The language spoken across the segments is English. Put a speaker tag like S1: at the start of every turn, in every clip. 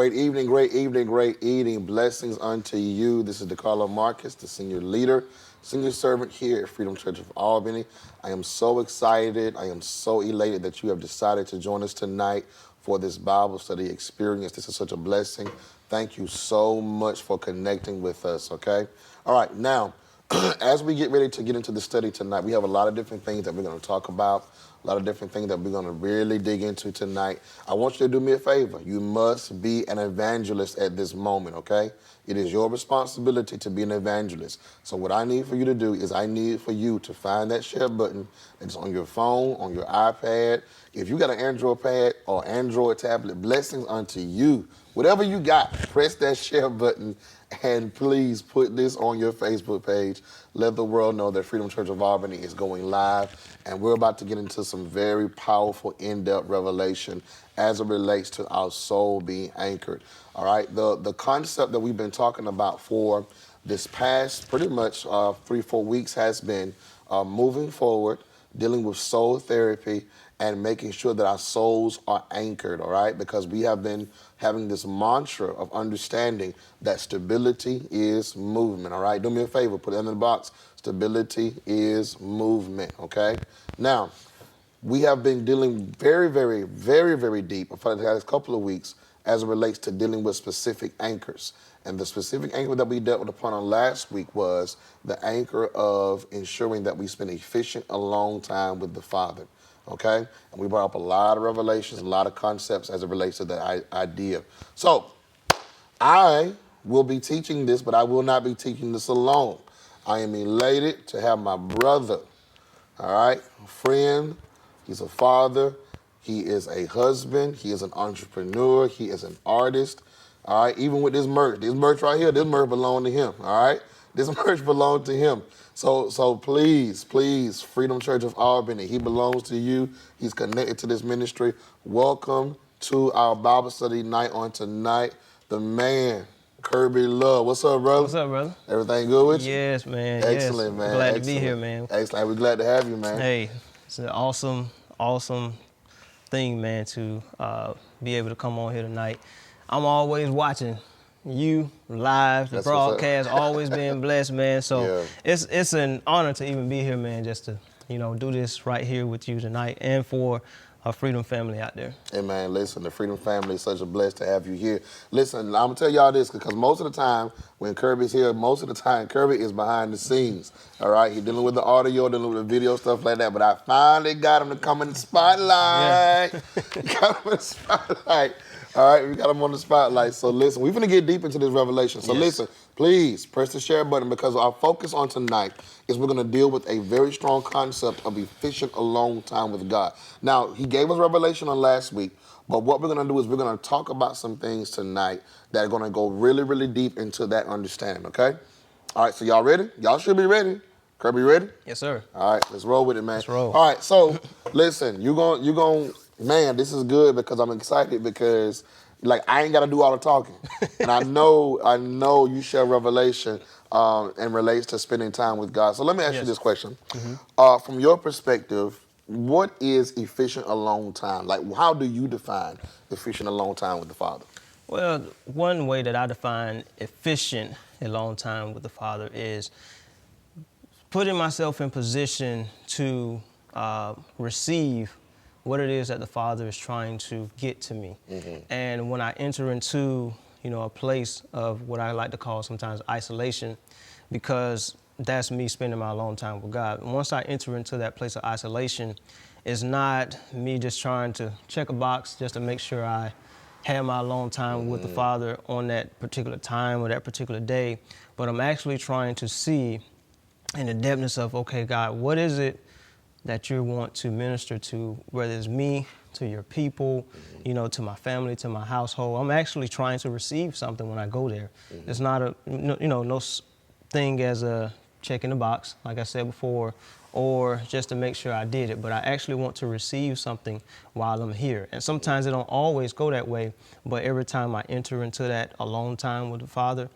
S1: Great evening, great evening, great evening. Blessings unto you. This is DeCarlo Marcus, the senior leader, senior servant here at Freedom Church of Albany. I am so excited. I am so elated that you have decided to join us tonight for this Bible study experience. This is such a blessing. Thank you so much for connecting with us, okay? All right, now, as we get ready to get into the study tonight, we have a lot of different things that we're going to talk about, a lot of different things that we're going to really dig into tonight. I want you to do me a favor. You must be an evangelist at this moment, okay? It is your responsibility to be an evangelist. So what I need for you to do is I need for you to find that share button that's on your phone, on your iPad. If you got an Android pad or Android tablet, blessings unto you. Whatever you got, press that share button and please put this on your Facebook page. Let the world know that Freedom Church of Albany is going live, and we're about to get into some very powerful, in-depth revelation as it relates to our soul being anchored. All right, the concept that we've been talking about for this past pretty much 3-4 weeks has been moving forward, dealing with soul therapy, and making sure that our souls are anchored, all right? Because we have been having this mantra of understanding that stability is movement, all right? Do me a favor, put it in the box. Stability is movement, okay? Now, we have been dealing very, very, very, very deep for the last couple of weeks as it relates to dealing with specific anchors. And the specific anchor that we dealt with upon on last week was the anchor of ensuring that we spend efficient, alone time with the Father. Okay? And we brought up a lot of revelations, a lot of concepts as it relates to that idea. So, I will be teaching this, but I will not be teaching this alone. I am elated to have my brother, all right, a friend. He's a father. He is a husband. He is an entrepreneur. He is an artist. All right, even with this merch right here, this merch belongs to him, all right? This merch belongs to him. So please, Freedom Church of Albany, he belongs to you. He's connected to this ministry. Welcome to our Bible study night on tonight. The man, Kirby Love. What's up, brother?
S2: What's up, brother?
S1: Everything good with you?
S2: Yes, man.
S1: Excellent,
S2: yes.
S1: man.
S2: Glad
S1: Excellent.
S2: to be here, man.
S1: Excellent. We're glad to have you, man.
S2: Hey, it's an awesome thing, man, to be able to come on here tonight. I'm always watching you live, the broadcast, always being blessed, man. So it's an honor to even be here, man, just to, do this right here with you tonight and for our Freedom family out there.
S1: Hey, man, listen, the Freedom family is such a blessed to have you here. Listen, I'm going to tell y'all this because most of the time when Kirby's here, most of the time Kirby is behind the scenes, all right? He's dealing with the audio, dealing with the video, stuff like that, but I finally got him to come in the spotlight. Got him in the spotlight. All right, we got him on the spotlight. So listen, we're going to get deep into this revelation. So listen, please press the share button because our focus on tonight is we're going to deal with a very strong concept of efficient alone time with God. Now, he gave us revelation on last week, but what we're going to do is we're going to talk about some things tonight that are going to go really, really deep into that understanding, okay? All right, so y'all ready? Y'all should be ready. Kirby, ready?
S2: Yes, sir.
S1: All right, let's roll with it, man.
S2: Let's roll.
S1: All right, so listen, you're going man, this is good because I'm excited because I ain't got to do all the talking. And I know you share revelation and relates to spending time with God. So let me ask you this question. From your perspective, what is efficient alone time? How do you define efficient alone time with the Father?
S2: Well, one way that I define efficient alone time with the Father is putting myself in position to receive what it is that the Father is trying to get to me. And when I enter into, a place of what I like to call sometimes isolation, because that's me spending my alone time with God. And once I enter into that place of isolation, it's not me just trying to check a box just to make sure I have my alone time with the Father on that particular time or that particular day, but I'm actually trying to see in the depthness of, okay, God, what is it that you want to minister to, whether it's me, to your people, to my family, to my household. I'm actually trying to receive something when I go there. It's not no thing as a check in the box, like I said before, or just to make sure I did it, but I actually want to receive something while I'm here. And sometimes it don't always go that way, but every time I enter into that alone time with the Father,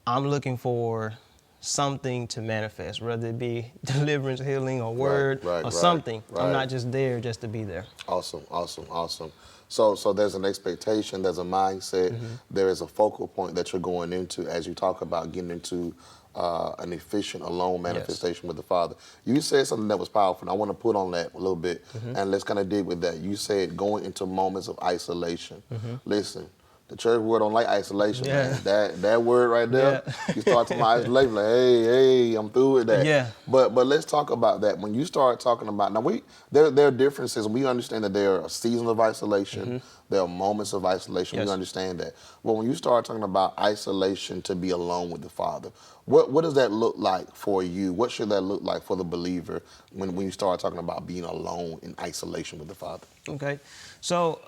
S2: I'm looking for something to manifest, whether it be deliverance, healing, or word,
S1: right,
S2: or
S1: right,
S2: something.
S1: right.
S2: I'm not just there just to be there.
S1: Awesome, awesome, awesome. So there's an expectation, there's a mindset, there is a focal point that you're going into as you talk about getting into an efficient, alone manifestation with the Father. You said something that was powerful, and I want to put on that a little bit, and let's kind of dig with that. You said going into moments of isolation. Listen, the church word don't like isolation, man. That word right there, you start talking about isolation, like, hey, I'm through with that.
S2: Yeah.
S1: But let's talk about that. When you start talking about, now there are differences. We understand that there are seasons of isolation, there are moments of isolation.
S2: Yes.
S1: We understand that. But when you start talking about isolation to be alone with the Father, what does that look like for you? What should that look like for the believer when you start talking about being alone in isolation with the Father?
S2: Okay. So,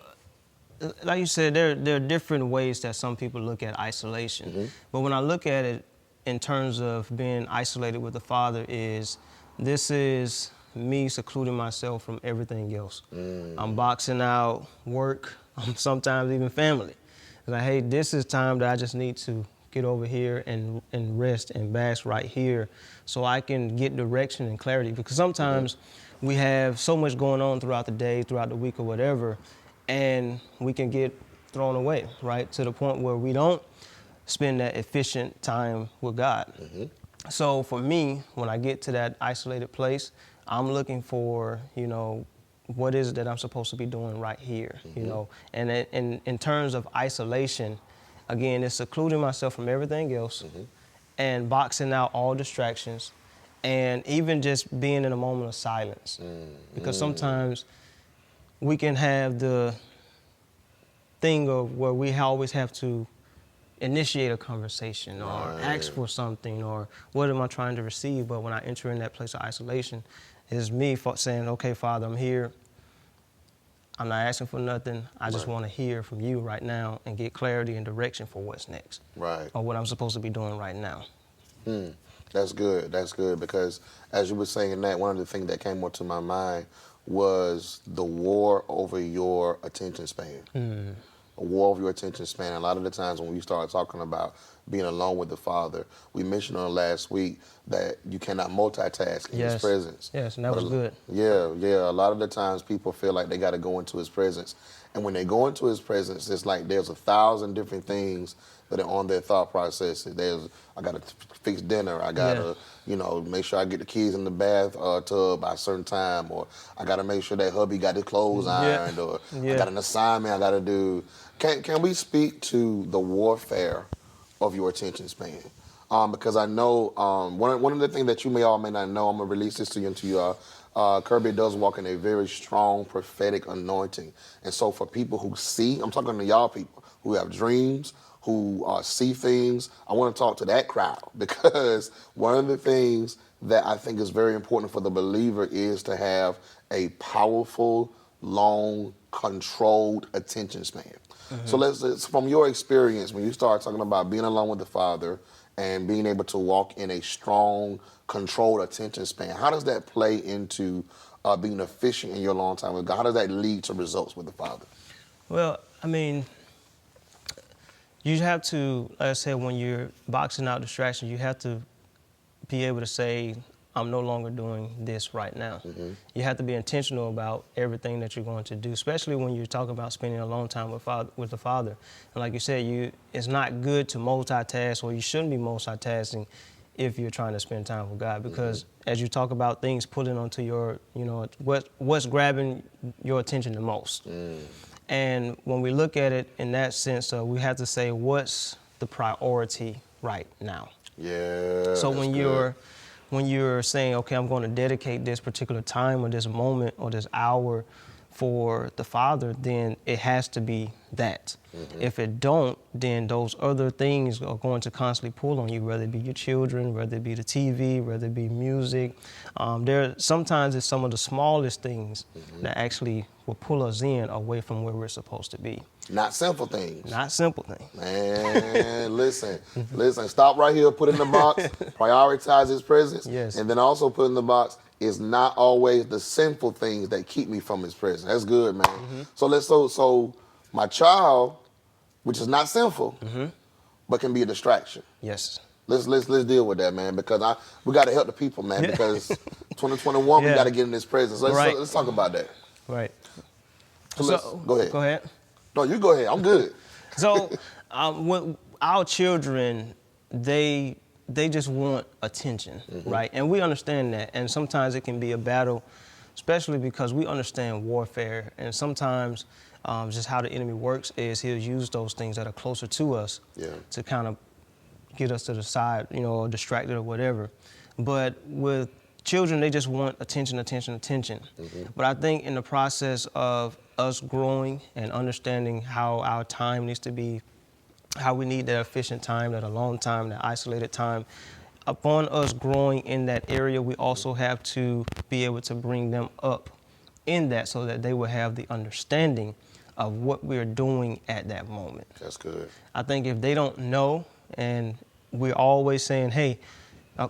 S2: like you said, there are different ways that some people look at isolation. But when I look at it in terms of being isolated with the Father, this is me secluding myself from everything else. I'm boxing out work, sometimes even family. It's like, hey, this is time that I just need to get over here and rest and bask right here so I can get direction and clarity. Because sometimes we have so much going on throughout the day, throughout the week or whatever, and we can get thrown away, right? To the point where we don't spend that efficient time with God. So for me, when I get to that isolated place, I'm looking for, what is it that I'm supposed to be doing right here, And in terms of isolation, again, it's secluding myself from everything else and boxing out all distractions and even just being in a moment of silence. Because sometimes we can have the thing of where we always have to initiate a conversation or ask for something or what am I trying to receive? But when I enter in that place of isolation, it's me saying, okay, Father, I'm here. I'm not asking for nothing. I just want to hear from you right now and get clarity and direction for what's next.
S1: Right.
S2: Or what I'm supposed to be doing right now.
S1: That's good. That's good because as you were saying that, one of the things that came up to my mind was the war over your attention span. A war over your attention span. A lot of the times when we start talking about being alone with the Father, we mentioned on last week that you cannot multitask in His presence.
S2: Yes, and that was good.
S1: Yeah. A lot of the times people feel like they got to go into His presence. And when they go into His presence, it's like there's 1,000 different things that are on their thought process. I got to fix dinner. I got to, make sure I get the kids in the bathtub by a certain time, or I got to make sure that hubby got his clothes ironed, or I got an assignment I got to do. Can we speak to the warfare of your attention span? Because I know one of the things that you may or may not know, I'm going to release this to you into your Kirby does walk in a very strong prophetic anointing. And so for people who see, I'm talking to y'all people who have dreams, who see things, I want to talk to that crowd because one of the things that I think is very important for the believer is to have a powerful, long, controlled attention span. So let's from your experience, when you start talking about being alone with the Father and being able to walk in a strong, controlled attention span, how does that play into being efficient in your long time with God? How does that lead to results with the Father?
S2: Well, I mean, you have to, like I said, when you're boxing out distractions, you have to be able to say, I'm no longer doing this right now. You have to be intentional about everything that you're going to do, especially when you're talking about spending a long time with the Father. And like you said, it's not good to multitask, or you shouldn't be multitasking if you're trying to spend time with God, because as you talk about things pulling onto your, what's grabbing your attention the most. And when we look at it in that sense, we have to say, what's the priority right now?
S1: Yeah.
S2: So when you're saying, okay, I'm going to dedicate this particular time or this moment or this hour for the Father, then it has to be that. If it don't, then those other things are going to constantly pull on you, whether it be your children, whether it be the TV, whether it be music. Sometimes it's some of the smallest things that actually will pull us in away from where we're supposed to be.
S1: Not simple things.
S2: Not simple things.
S1: Man, listen, stop right here, put in the box, prioritize His presence, and then also put in the box, it's not always the sinful things that keep me from His presence. That's good, man. So my child, which is not sinful, but can be a distraction.
S2: Yes.
S1: Let's deal with that, man, because we got to help the people, man,
S2: Yeah.
S1: because 2021 we
S2: Yeah.
S1: got to get in this presence.
S2: Right.
S1: Let's talk about that.
S2: Right.
S1: So
S2: So
S1: go ahead.
S2: Go ahead.
S1: No, you go ahead. I'm good.
S2: So, when our children, they just want attention, right? And we understand that. And sometimes it can be a battle, especially because we understand warfare. And sometimes just how the enemy works is he'll use those things that are closer to us to kind of get us to the side, or distracted or whatever. But with children, they just want attention, attention, attention. But I think in the process of us growing and understanding how our time needs to be, how we need that efficient time, that alone time, that isolated time, upon us growing in that area, we also have to be able to bring them up in that so that they will have the understanding of what we're doing at that moment.
S1: That's good.
S2: I think if they don't know and we're always saying, hey,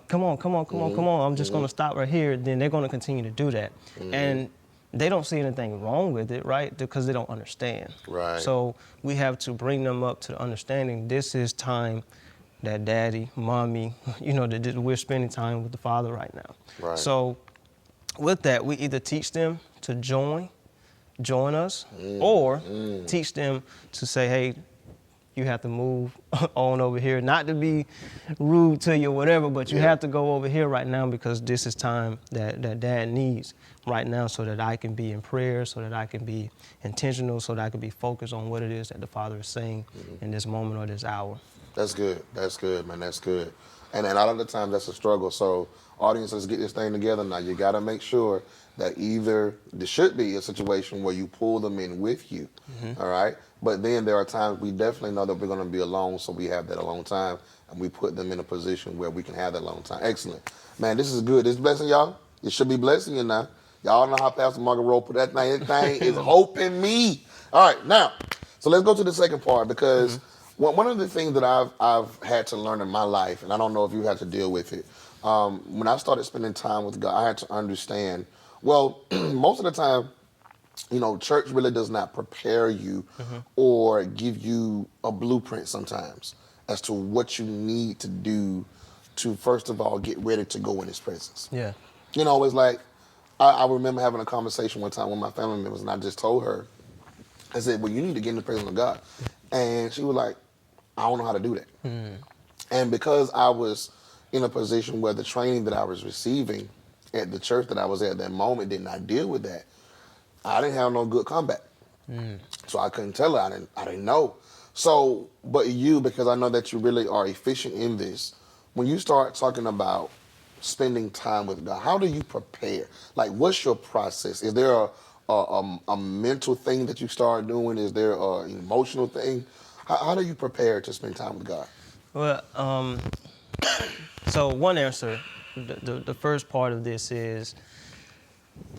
S2: come on, I'm just going to stop right here, then they're going to continue to do that. And they don't see anything wrong with it, right? Because they don't understand.
S1: Right.
S2: So we have to bring them up to the understanding this is time that daddy, mommy, that we're spending time with the Father right now.
S1: Right.
S2: So with that, we either teach them to join us, or teach them to say, hey, you have to move on over here, not to be rude to you or whatever, but you have to go over here right now because this is time that dad needs right now so that I can be in prayer, so that I can be intentional, so that I can be focused on what it is that the Father is saying in this moment or this hour.
S1: That's good. That's good, man. That's good. And a lot of the times that's a struggle. So audience, let's get this thing together now. You got to make sure that either there should be a situation where you pull them in with you, all right? But then there are times we definitely know that we're going to be alone, so we have that alone time, and we put them in a position where we can have that alone time. Excellent. Man, this is good. This is blessing y'all. It should be blessing you now. Y'all know how Pastor Margaret Rowe put that thing. That thing is hope in me. All right, now, so let's go to the second part because one of the things that I've had to learn in my life, and I don't know if you had to deal with it, when I started spending time with God, I had to understand, well, most of the time, church really does not prepare you or give you a blueprint sometimes as to what you need to do to, first of all, get ready to go in His presence.
S2: Yeah.
S1: It's like, I remember having a conversation one time with my family members, and I just told her, I said, well, you need to get in the presence of God. And she was like, I don't know how to do that. And because I was in a position where the training that I was receiving at the church that I was at that moment did not deal with that, I didn't have no good comeback. So I couldn't tell her. I didn't know. So, but you, because I know that you really are efficient in this, when you start talking about spending time with God, how do you prepare? Like, what's your process? Is there a mental thing that you start doing? Is there an emotional thing? How do you prepare to spend time with God?
S2: Well, so one answer, the first part of this is,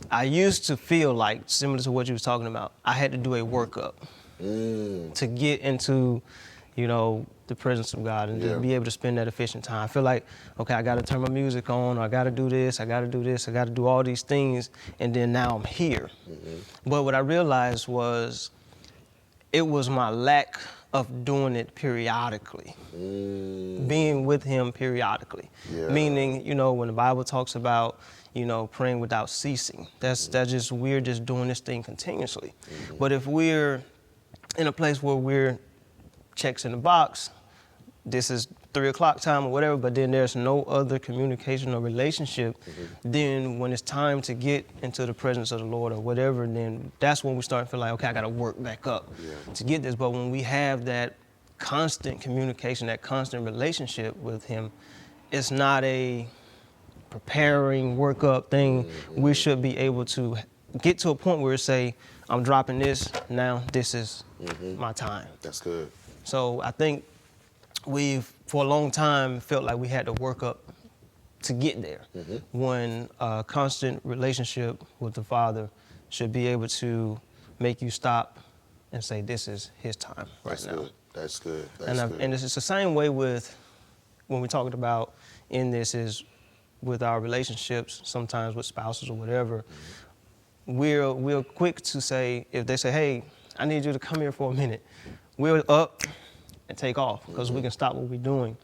S2: I used to feel like, similar to what you was talking about, I had to do a workup to get into, the presence of God and to be able to spend that efficient time. I feel like, okay, I got to turn my music on, or I got to do this, I got to do this, I got to do all these things, and then now I'm here. But what I realized was, it was my lack of doing it periodically, being with Him periodically. Meaning, when the Bible talks about, praying without ceasing, that's just, we're just doing this thing continuously. But if we're in a place where we're checks in the box, this is 3 o'clock time or whatever, but then there's no other communication or relationship, then when it's time to get into the presence of the Lord or whatever, then that's when we start to feel like, okay, I got to work back up to get this. But when we have that constant communication, that constant relationship with Him, it's not a preparing workup thing. We should be able to get to a point where we say, I'm dropping this, now this is my time.
S1: That's good.
S2: So I think we've, for a long time, felt like we had to work up to get there, when a constant relationship with the Father should be able to make you stop and say, this is His time right now.
S1: That's good.
S2: And it's the same way with, when we talked about in this, is with our relationships, sometimes with spouses or whatever, we're quick to say, if they say, hey, I need you to come here for a minute, we're up and take off because we can stop what we're doing.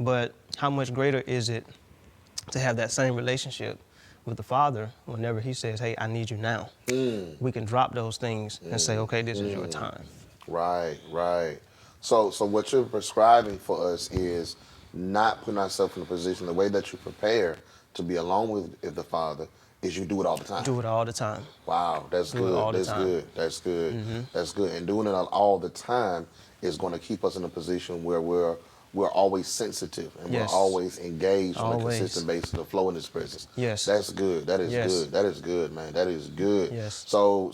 S2: But how much greater is it to have that same relationship with the Father whenever he says, hey, I need you now. We can drop those things and say, okay, this is your time.
S1: Right, right. So what you're prescribing for us is not putting ourselves in a position, the way that you prepare to be alone with the Father is you do it all the time.
S2: Do it all the time.
S1: Wow, that's
S2: Do it
S1: good.
S2: all the
S1: That's
S2: time.
S1: good. That's good. That's good. And doing it all the time is going to keep us in a position where we're always sensitive and
S2: Yes.
S1: we're always engaged on a
S2: Always.
S1: consistent basis to flow in His presence.
S2: Yes.
S1: That's good. That is
S2: Yes.
S1: good. That is good, man. That is good.
S2: Yes.
S1: So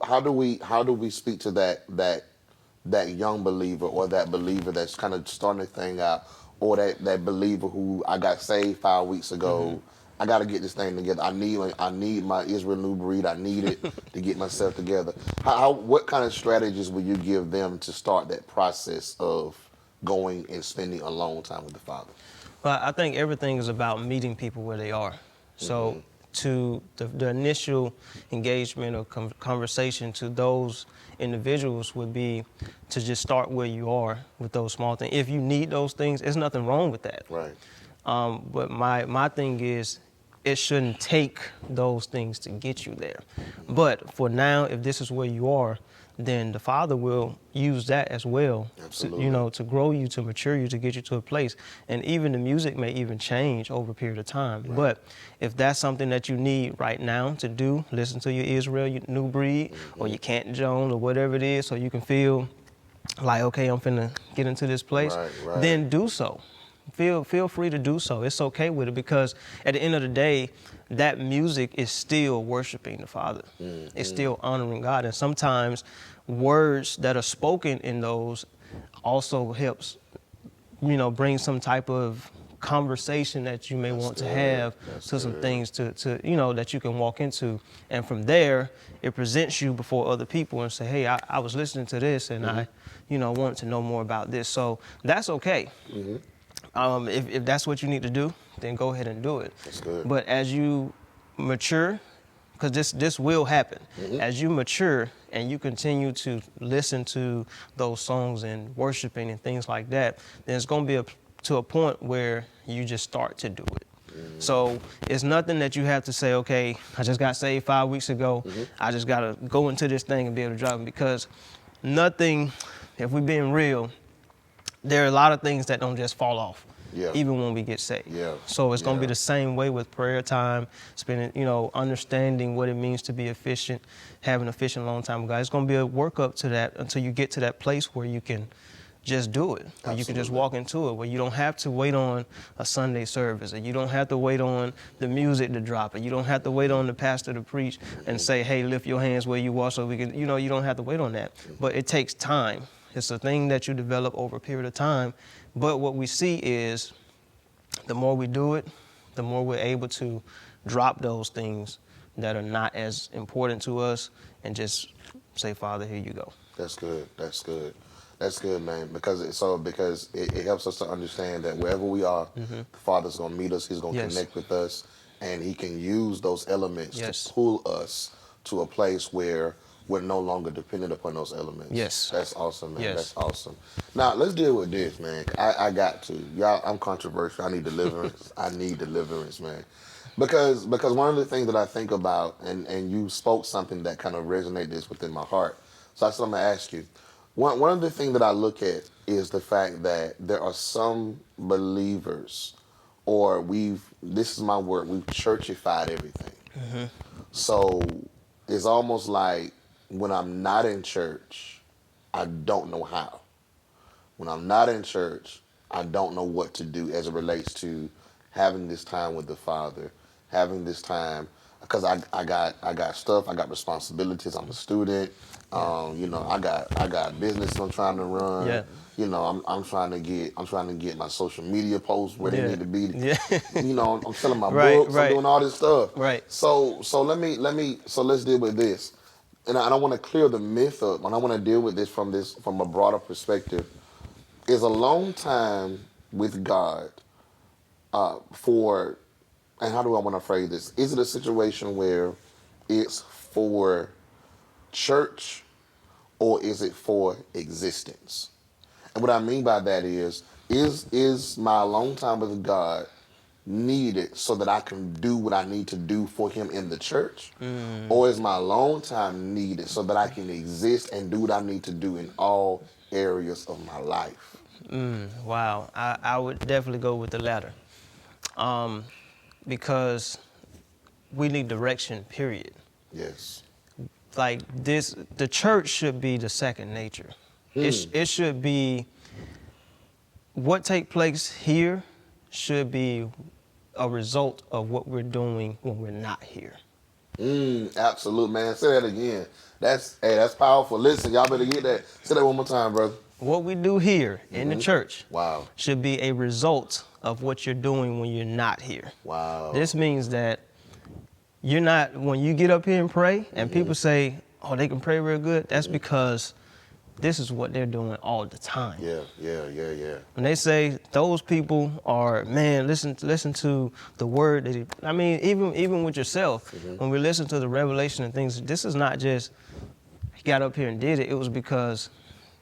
S1: how do we speak to that young believer or that believer that's kind of starting to thing out, or that believer who I got saved 5 weeks ago? I got to get this thing together. I need my Israel new breed. I need it to get myself together. What kind of strategies will you give them to start that process of going and spending alone time with the Father?
S2: But I think everything is about meeting people where they are. So to the initial engagement or conversation to those individuals would be to just start where you are with those small things. If you need those things, there's nothing wrong with that.
S1: Right.
S2: But my thing is, it shouldn't take those things to get you there. But for now, if this is where you are, then the Father will use that as well, to grow you, to mature you, to get you to a place. And even the music may even change over a period of time.
S1: Right.
S2: But if that's something that you need right now to do, listen to your Israel, your new breed, or your Canton Jones, or whatever it is, so you can feel like, okay, I'm finna get into this place,
S1: Right.
S2: then do so. Feel free to do so. It's okay with it, because at the end of the day, that music is still worshiping the Father. It's still honoring God. And sometimes words that are spoken in those also helps, bring some type of conversation that you may want to have to some things to that you can walk into. And from there, it presents you before other people and say, hey, I was listening to this and I wanted to know more about this. So that's okay. If that's what you need to do, then go ahead and do it.
S1: That's good.
S2: But as you mature, because this will happen, as you mature and you continue to listen to those songs and worshiping and things like that, then it's going to be to a point where you just start to do it. So it's nothing that you have to say, okay, I just got saved 5 weeks ago. I just got to go into this thing and be able to drive it, because nothing, if we're being real, there are a lot of things that don't just fall off, even when we get saved. So it's going to be the same way with prayer time, spending, understanding what it means to be efficient, having efficient long time with God. It's going to be a work up to that until you get to that place where you can just do it, where you can just walk into it, where you don't have to wait on a Sunday service, or you don't have to wait on the music to drop, or you don't have to wait on the pastor to preach and say, hey, lift your hands where you are so we can, you don't have to wait on that. But it takes time. It's a thing that you develop over a period of time. But what we see is the more we do it, the more we're able to drop those things that are not as important to us and just say, Father, here you go.
S1: That's good. That's good. That's good, man. Because it helps us to understand that wherever we are, the Father's going to meet us. He's going to connect with us, and He can use those elements to pull us to a place where we're no longer dependent upon those elements.
S2: Yes.
S1: That's awesome, man.
S2: Yes.
S1: That's awesome. Now, let's deal with this, man. I got to. Y'all, I'm controversial. I need deliverance. I need deliverance, man. Because one of the things that I think about, and you spoke something that kind of resonated within my heart. So that's what I'm going to ask you. One of the things that I look at is the fact that there are some believers, or this is my word, we've churchified everything. So it's almost like when I'm not in church, I don't know how. When I'm not in church, I don't know what to do as it relates to having this time with the Father, having this time, because I got stuff, I got responsibilities. I'm a student. I got business I'm trying to run. I'm trying to get my social media posts where they need to be. I'm selling my books. I'm doing all this stuff. So let's deal with this. And I don't want to clear the myth up, and I want to deal with this from a broader perspective. Is a long time with God and how do I want to phrase this? Is it a situation where it's for church, or is it for existence? And what I mean by that is is my alone time with God needed so that I can do what I need to do for him in the church? Or is my alone time needed so that I can exist and do what I need to do in all areas of my life?
S2: Wow, I would definitely go with the latter, because we need direction, period.
S1: Yes.
S2: Like this, the church should be the second nature. It should be, what take place here should be a result of what we're doing when we're not here.
S1: Absolute, man. Say that again. That's powerful. Listen, y'all better get that. Say that one more time, brother.
S2: What we do here in the church
S1: Wow.
S2: should be a result of what you're doing when you're not here.
S1: Wow.
S2: This means that you're not, when you get up here and pray and people say, oh, they can pray real good, that's because this is what they're doing all the time.
S1: Yeah.
S2: When they say those people are, man, listen to the word that even with yourself, when we listen to the revelation and things, this is not just you got up here and did it. It was because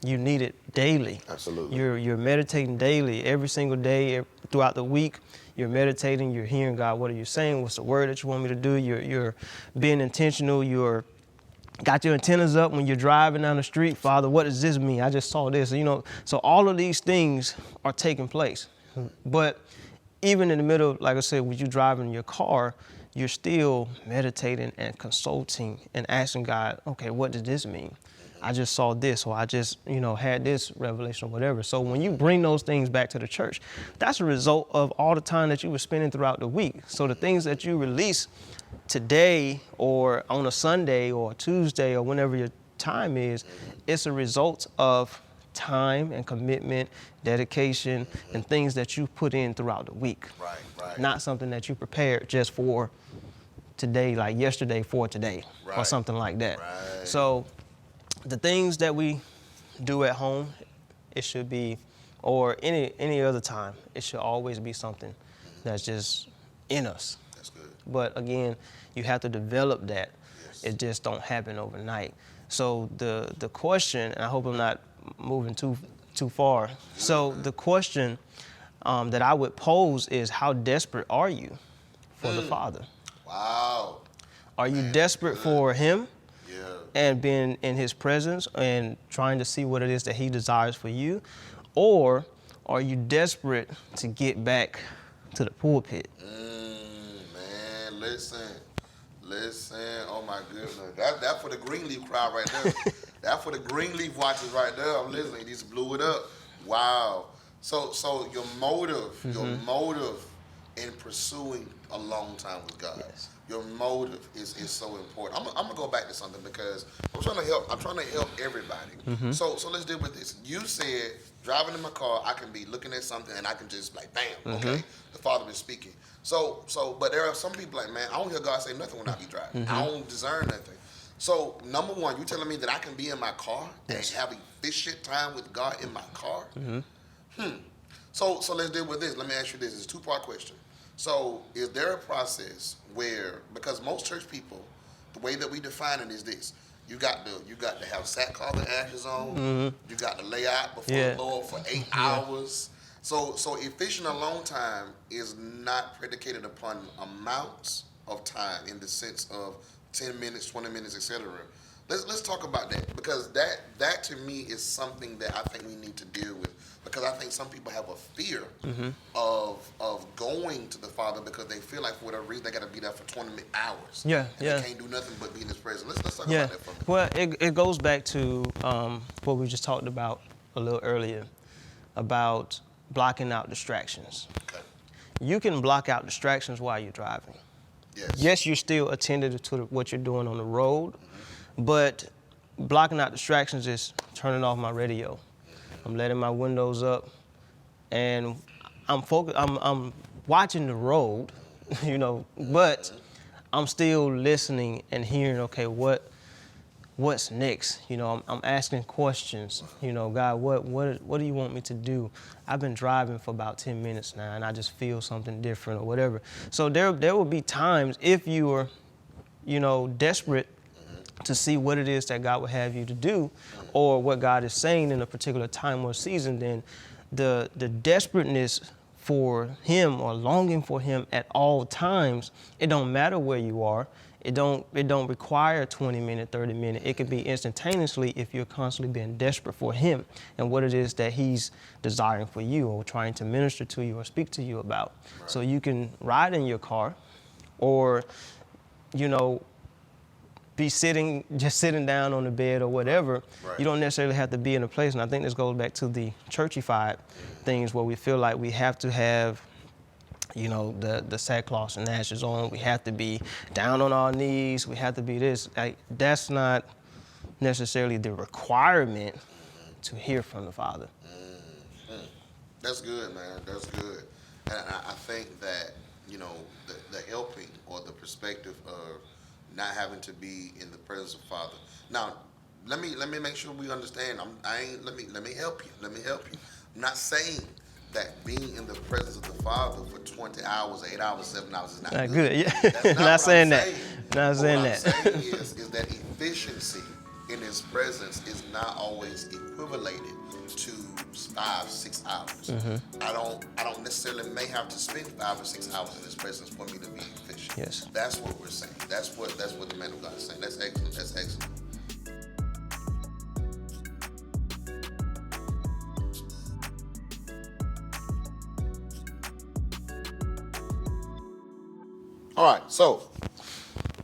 S2: you need it daily.
S1: Absolutely.
S2: You're meditating daily, every single day, throughout the week. You're meditating, you're hearing God, what are you saying? What's the word that you want me to do? You're being intentional, you're got your antennas up when you're driving down the street. Father, what does this mean? I just saw this, So all of these things are taking place. But even in the middle, like I said, when you're driving your car, you're still meditating and consulting and asking God, okay, what does this mean? I just saw this, or I just, had this revelation or whatever. So when you bring those things back to the church, that's a result of all the time that you were spending throughout the week. So the things that you release today or on a Sunday or a Tuesday or whenever your time is, it's a result of time and commitment, dedication, and things that you put in throughout the week.
S1: Right.
S2: Not something that you prepared just for today, like yesterday for today, or something like that.
S1: Right.
S2: So the things that we do at home, it should be, or any other time, it should always be something that's just in us.
S1: That's good.
S2: But again, you have to develop that.
S1: Yes.
S2: It just don't happen overnight. So the question, and I hope I'm not moving too far. So the question that I would pose is, how desperate are you for the Father?
S1: Wow.
S2: Are you desperate for Him?
S1: Yeah.
S2: And being in His presence and trying to see what it is that He desires for you? Or are you desperate to get back to the pulpit?
S1: Man, listen. Oh my goodness. That for the Greenleaf crowd right there. That for the Greenleaf watchers right there. I'm listening. He just blew it up. Wow. So your motive in pursuing a long time with God.
S2: Yes.
S1: Your motive is so important. I'm gonna go back to something because I'm trying to help everybody. So let's deal with this. You said driving in my car, I can be looking at something and I can just like, bam, okay, the Father is speaking. So but there are some people like, man, I don't hear God say nothing when I be driving. I don't discern nothing. So number one, you telling me that I can be in my car and have efficient time with God in my car? So let's deal with this. Let me ask you this. It's a two-part question. So is there a process where, because most church people, the way that we define it is this: you got to have sackcloth and ashes on. You got to lay out before the Lord for 8 hours. So efficient alone time is not predicated upon amounts of time in the sense of 10 minutes, 20 minutes, etc. Let's talk about that, because that to me is something that I think we need to deal with, because I think some people have a fear of going to the Father because they feel like for whatever reason they got to be there for 20 hours. They can't do nothing but be in His presence. Let's talk about that for a minute.
S2: Well, it goes back to what we just talked about a little earlier about blocking out distractions.
S1: Okay.
S2: You can block out distractions while you're driving. Yes, you're still attentive to what you're doing on the road, but blocking out distractions is turning off my radio. I'm letting my windows up, and I'm watching the road, but I'm still listening and hearing, okay, what's next? I'm asking questions. God, what do you want me to do? I've been driving for about 10 minutes now, and I just feel something different or whatever. So there will be times, if you are, desperate to see what it is that God would have you to do, or what God is saying in a particular time or season, then the desperateness for him or longing for him at all times, it don't matter where you are. It don't require 20 minute, 30 minute. It can be instantaneously if you're constantly being desperate for him and what it is that he's desiring for you or trying to minister to you or speak to you about. Right. So you can ride in your car or, you know, be just sitting down on the bed or whatever. Right. You don't necessarily have to be in a place. And I think this goes back to the churchified things where we feel like we have to have, you know, the sackcloth and ashes on. We have to be down on our knees. We have to be this. That's not necessarily the requirement to hear from the Father.
S1: Mm-hmm. That's good, man. That's good. And I think that, you know, the helping or the perspective of not having to be in the presence of Father. Now, let me make sure we understand. Let me help you. Let me help you. I'm not saying that being in the presence of the Father for 20 hours, 8 hours, 7 hours is not good.
S2: Yeah.
S1: That's not
S2: not saying that.
S1: Not
S2: saying
S1: that.
S2: What
S1: I'm saying is that efficiency in His presence is not always equivalated to 5-6 hours. Mm-hmm. I don't necessarily may have to spend 5 or 6 hours in His presence for me to be efficient.
S2: Yes.
S1: That's what we're saying. That's what the man of God is saying. That's excellent. That's excellent. All right, so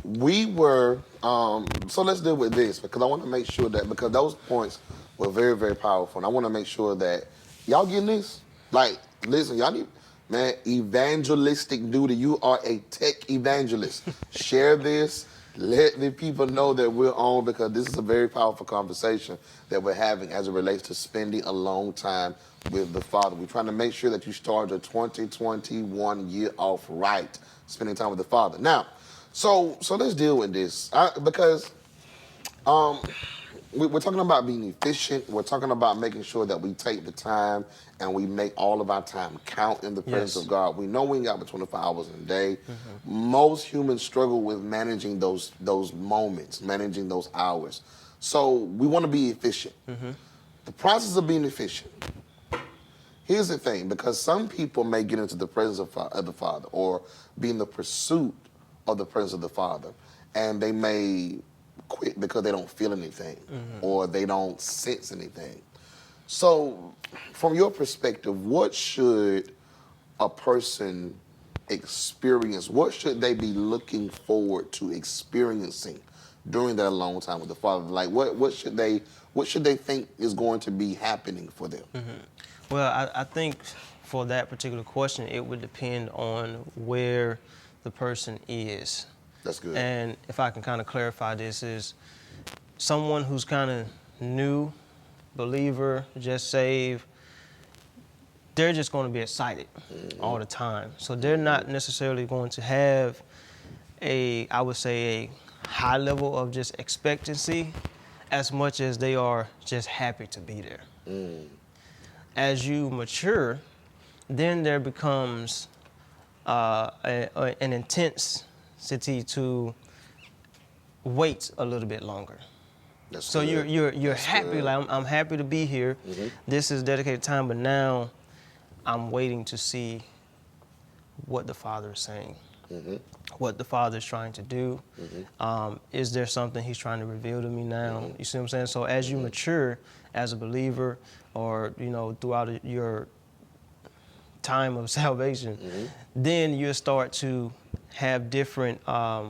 S1: we were, so let's deal with this because I want to make sure that, because those points were very, very powerful. And I want to make sure that y'all getting this? Like, listen, y'all need, man, evangelistic duty. You are a tech evangelist. Share this. Let the people know that we're on, because this is a very powerful conversation that we're having as it relates to spending a long time with the Father. We're trying to make sure that you start your 2021 year off right, spending time with the Father. Now, so let's deal with this because we're talking about being efficient. We're talking about making sure that we take the time and we make all of our time count in the presence of God. We know we ain't got but 24 hours in a day. Mm-hmm. Most humans struggle with managing those moments, managing those hours. So we want to be efficient. Mm-hmm. The process of being efficient. Here's the thing, because some people may get into the presence of the Father or be in the pursuit of the presence of the Father, and they may quit because they don't feel anything, mm-hmm. or they don't sense anything. So from your perspective, what should a person experience? What should they be looking forward to experiencing during that alone time with the Father? Like what should they think is going to be happening for them?
S2: Mm-hmm. Well, I think for that particular question, it would depend on where the person is.
S1: That's good.
S2: And if I can kind of clarify this, is someone who's kind of new, believer, just saved, they're just going to be excited mm-hmm. all the time. So they're not necessarily going to have a high level of just expectancy as much as they are just happy to be there. Mm. As you mature, then there becomes an intensity to wait a little bit longer.
S1: That's
S2: so
S1: good.
S2: you're happy,
S1: good.
S2: like I'm happy to be here. Mm-hmm. This is dedicated time, but now I'm waiting to see what the Father is saying, mm-hmm. what the Father is trying to do. Mm-hmm. Is there something He's trying to reveal to me now? Mm-hmm. You see what I'm saying? So as you mm-hmm. mature as a believer, or throughout your time of salvation, mm-hmm. then you'll start to have different I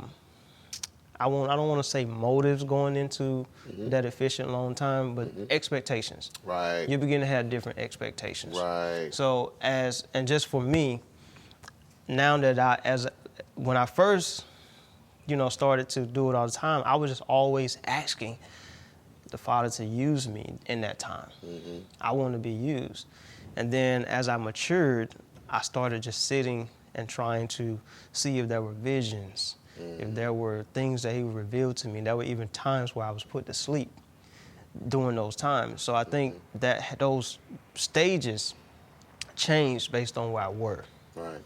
S2: don't want to say motives going into mm-hmm. that efficient long time, but mm-hmm. expectations.
S1: Right.
S2: You begin to have different expectations.
S1: Right.
S2: So just for me, now that when I first started to do it all the time, I was just always asking the Father to use me in that time. Mm-hmm. I want to be used. And then as I matured, I started just sitting and trying to see if there were visions, mm-hmm. if there were things that He would reveal to me. There were even times where I was put to sleep during those times. So I think mm-hmm. that those stages changed based on where I were.
S1: Right.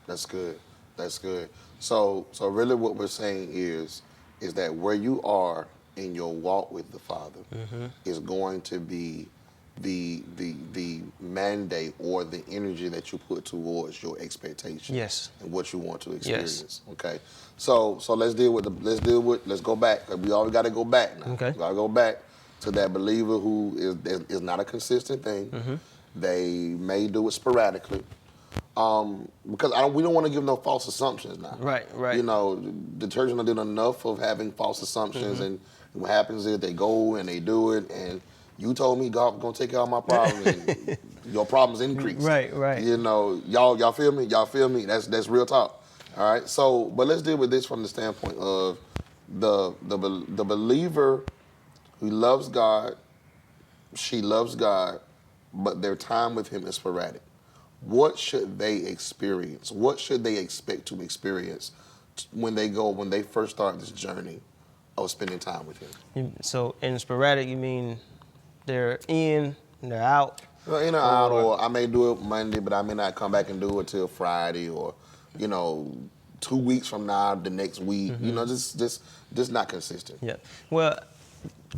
S1: That's good. That's good. So really what we're saying is that where you are in your walk with the Father mm-hmm. is going to be the mandate or the energy that you put towards your expectation.
S2: Yes.
S1: And what you want to
S2: Yes.
S1: experience. Okay. So let's go back. We always got to go back now.
S2: Okay.
S1: We got to go back to that believer who is not a consistent thing.
S2: Mm-hmm.
S1: They may do it sporadically. Because we don't want to give no false assumptions now.
S2: Right, right.
S1: You know, the church is not doing enough of having false assumptions, and what happens is they go and they do it, and you told me God was gonna take care of my problems, and your problems increase.
S2: Right, right.
S1: You know, y'all feel me? Y'all feel me? That's real talk. All right. So, but let's deal with this from the standpoint of the believer who loves God, she loves God, but their time with Him is sporadic. What should they experience? What should they expect to experience when they first start this journey of spending time with Him?
S2: So in sporadic, you mean they're in, they're out?
S1: Well, in or out, or I may do it Monday, but I may not come back and do it till Friday, or 2 weeks from now, the next week. Just not consistent.
S2: Yeah. Well,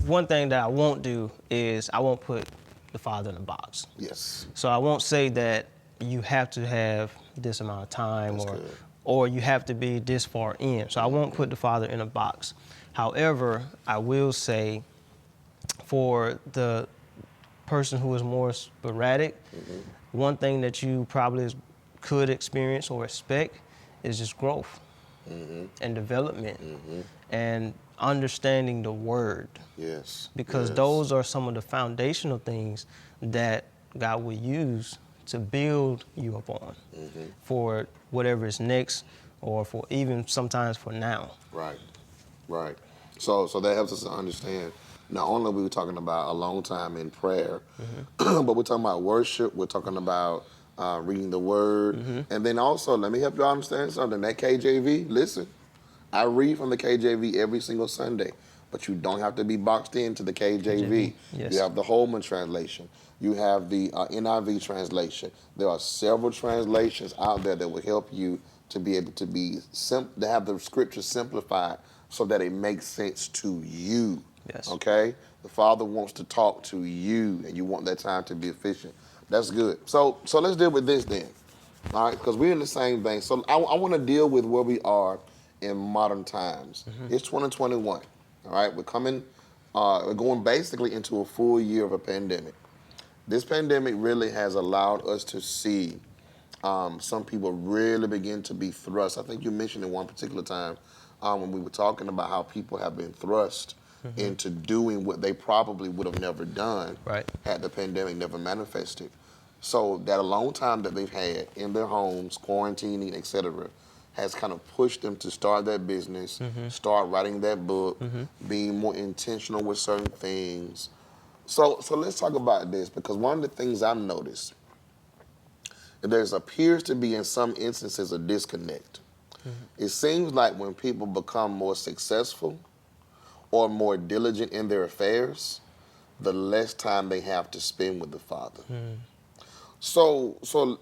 S2: one thing that I won't do is I won't put the Father in a box.
S1: Yes.
S2: So I won't say that you have to have this amount of time,
S1: That's good.
S2: or you have to be this far in. So I won't put the Father in a box. However, I will say for the person who is more sporadic, one thing that you probably could experience or expect is just growth and development and understanding the Word.
S1: Yes.
S2: Because
S1: yes.
S2: those are some of the foundational things that God will use to build you upon for whatever is next, or for even sometimes for now.
S1: Right. Right. So that helps us to understand. Not only are we talking about a long time in prayer, but we're talking about worship. We're talking about reading the Word, and then also let me help you understand something. That KJV. Listen, I read from the KJV every single Sunday, but you don't have to be boxed into the KJV.
S2: Yes.
S1: You have the Holman translation. You have the NIV translation. There are several translations out there that will help you to be able to to have the scripture simplified so that it makes sense to you.
S2: Yes.
S1: Okay? The Father wants to talk to you, and you want that time to be efficient. That's good. So let's deal with this then. All right? Because we're in the same vein. So I want to deal with where we are in modern times. It's 2021. All right? We're going basically into a full year of a pandemic. This pandemic really has allowed us to see some people really begin to be thrust. I think you mentioned in one particular time when we were talking about how people have been thrust into doing what they probably would have never done had the pandemic never manifested. So that alone time that they've had in their homes, quarantining, etc., has kind of pushed them to start that business, start writing that book, being more intentional with certain things. So let's talk about this, because one of the things I've noticed, there appears to be in some instances a disconnect. It seems like when people become more successful or more diligent in their affairs, the less time they have to spend with the Father. So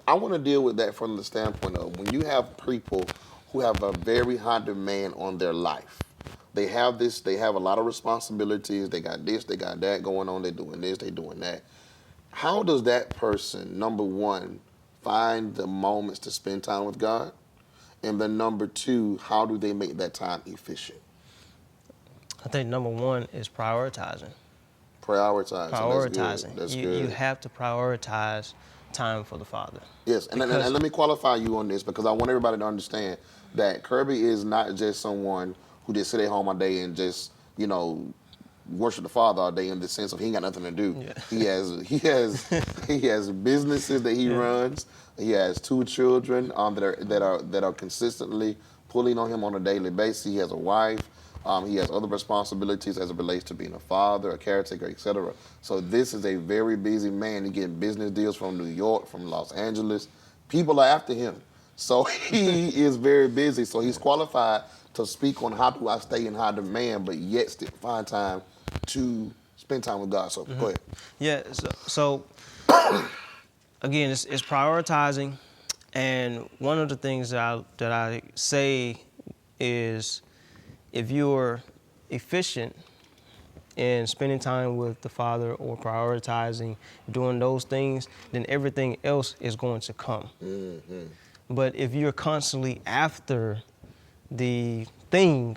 S1: I want to deal with that from the standpoint of when you have people who have a very high demand on their life. They have a lot of responsibilities, they got this, they got that going on, they're doing this, they're doing that. How does that person, number one, find the moments to spend time with God? And then number two, how do they make that time efficient?
S2: I think number one is prioritizing.
S1: Prioritizing. That's good.
S2: You have to prioritize time for the Father.
S1: Yes, and let me qualify you on this, because I want everybody to understand that Kirby is not just someone who just sit at home all day and just, worship the Father all day in the sense of he ain't got nothing to do. Yeah. He has businesses that he runs. He has 2 children that are consistently pulling on him on a daily basis. He has a wife. He has other responsibilities as it relates to being a father, a caretaker, etc. So this is a very busy man. He getting business deals from New York, from Los Angeles. People are after him. So he is very busy. So he's qualified to speak on how do I stay in high demand, but yet still find time to spend time with God. So go ahead.
S2: Yeah, so again, it's prioritizing. And one of the things that I say is, if you're efficient in spending time with the Father or prioritizing doing those things, then everything else is going to come.
S1: Mm-hmm.
S2: But if you're constantly after the thing,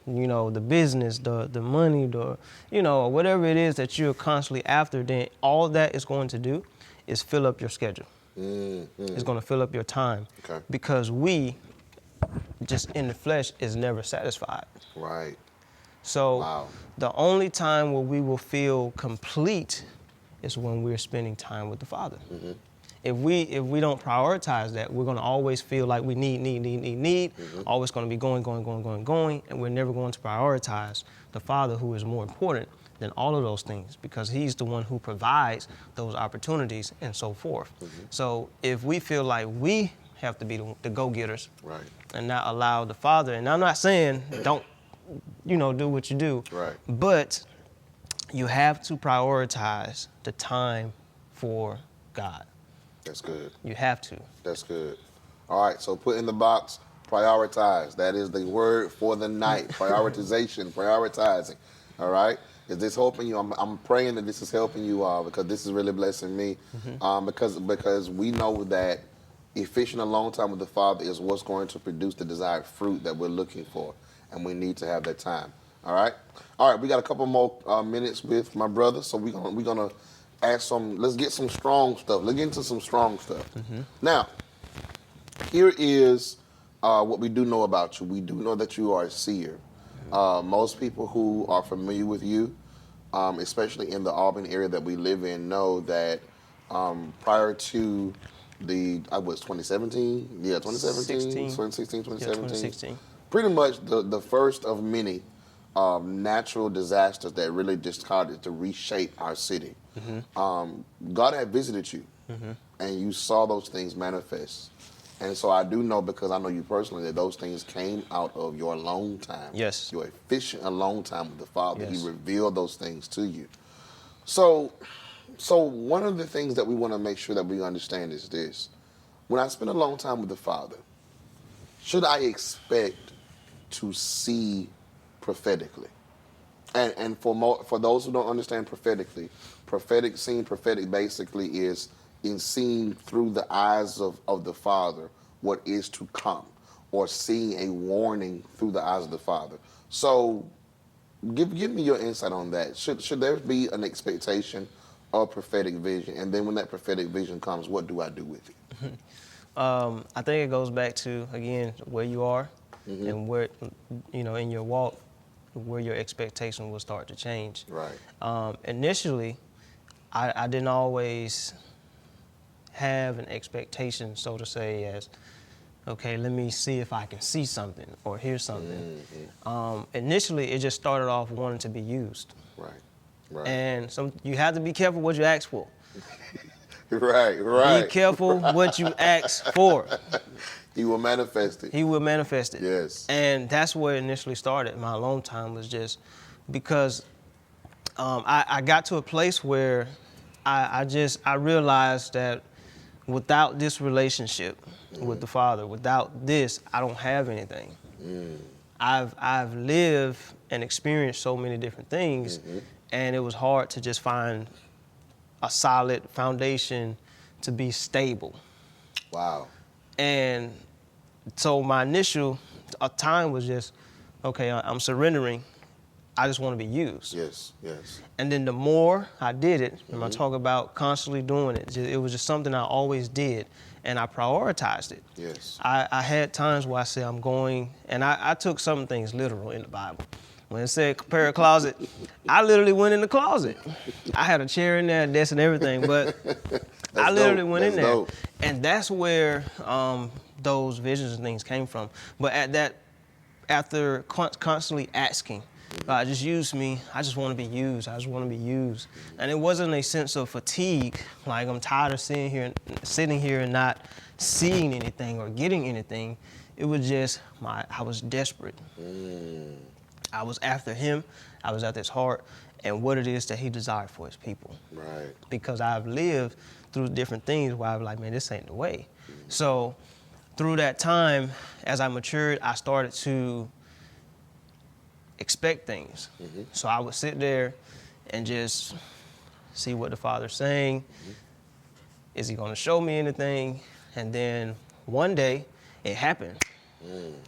S2: the business, the money, whatever it is that you're constantly after, then all that is going to do is fill up your schedule.
S1: Mm-hmm.
S2: It's going to fill up your time.
S1: Okay.
S2: Because we, just in the flesh, is never satisfied.
S1: Right.
S2: So
S1: Wow.
S2: the only time where we will feel complete is when we're spending time with the Father.
S1: Mm-hmm.
S2: If we don't prioritize that, we're going to always feel like we need.
S1: Mm-hmm.
S2: Always going to be going, and we're never going to prioritize the Father, who is more important than all of those things, because He's the one who provides those opportunities and so forth.
S1: Mm-hmm.
S2: So if we feel like we have to be the go-getters,
S1: Right.
S2: and not allow the Father, and I'm not saying don't, do what you do,
S1: Right.
S2: but you have to prioritize the time for God.
S1: That's good.
S2: You have to.
S1: That's good. All right, so put in the box, prioritize. That is the word for the night. Prioritization, prioritizing. All right? Is this helping you? I'm praying that this is helping you all, because this is really blessing me.
S2: Mm-hmm.
S1: Because we know that efficient alone time with the Father is what's going to produce the desired fruit that we're looking for, and we need to have that time. All right? All right, we got a couple more minutes with my brother, so we're gonna ask let's get some strong stuff. Let's get into some strong stuff.
S2: Mm-hmm.
S1: Now, here is what we do know about you. We do know that you are a seer. Most people who are familiar with you, especially in the Albany area that we live in, know that prior to the, 2017? Yeah, 2017, 2016, 2017.
S2: Yeah, 2016.
S1: Pretty much the first of many natural disasters that really just started to reshape our city. Mm-hmm. God had visited you, mm-hmm. and you saw those things manifest. And so I do know, because I know you personally, that those things came out of your alone time.
S2: Yes.
S1: Your efficient alone time with the Father.
S2: Yes.
S1: He revealed those things to you. So one of the things that we want to make sure that we understand is this. When I spend a long time with the Father, should I expect to see prophetically? And for those who don't understand prophetically, prophetic basically is in seeing through the eyes of the Father what is to come, or seeing a warning through the eyes of the Father. So give me your insight on that. Should there be an expectation of prophetic vision? And then when that prophetic vision comes, what do I do with it?
S2: I think it goes back to, again, where you are, mm-hmm. and where, in your walk, where your expectation will start to change.
S1: Right.
S2: Initially, I didn't always have an expectation, so to say, as, okay, let me see if I can see something or hear something. Mm-hmm. Initially, it just started off wanting to be used.
S1: Right.
S2: And you have to be careful what you ask for.
S1: Right.
S2: Be careful what you ask for.
S1: He will manifest it.
S2: He will manifest it.
S1: Yes.
S2: And that's where it initially started. My alone time was just because I got to a place where I realized that without this relationship with the Father, without this, I don't have anything. I've lived and experienced so many different things, mm-hmm. and it was hard to just find a solid foundation to be stable.
S1: Wow.
S2: And so my initial time was just, okay, I'm surrendering. I just want to be used.
S1: Yes.
S2: And then the more I did it,
S1: mm-hmm.
S2: and I talk about constantly doing it, it was just something I always did, and I prioritized it.
S1: Yes.
S2: I had times where I said I'm going, and I took some things literal in the Bible. When it said prepare a closet, I literally went in the closet. I had a chair in there, a desk and everything, but I literally went in there. Dope. And that's where those visions and things came from. But after constantly asking, God, just use me. I just want to be used. And it wasn't a sense of fatigue, like I'm tired of sitting here and not seeing anything or getting anything. It was just I was desperate. I was after him. I was after his heart and what it is that he desired for his people.
S1: Right.
S2: Because I've lived through different things where I was like, man, this ain't the way. So through that time, as I matured, I started to expect things. So I would sit there and just see what the Father's saying. Is he going to show me anything? And then one day it happened,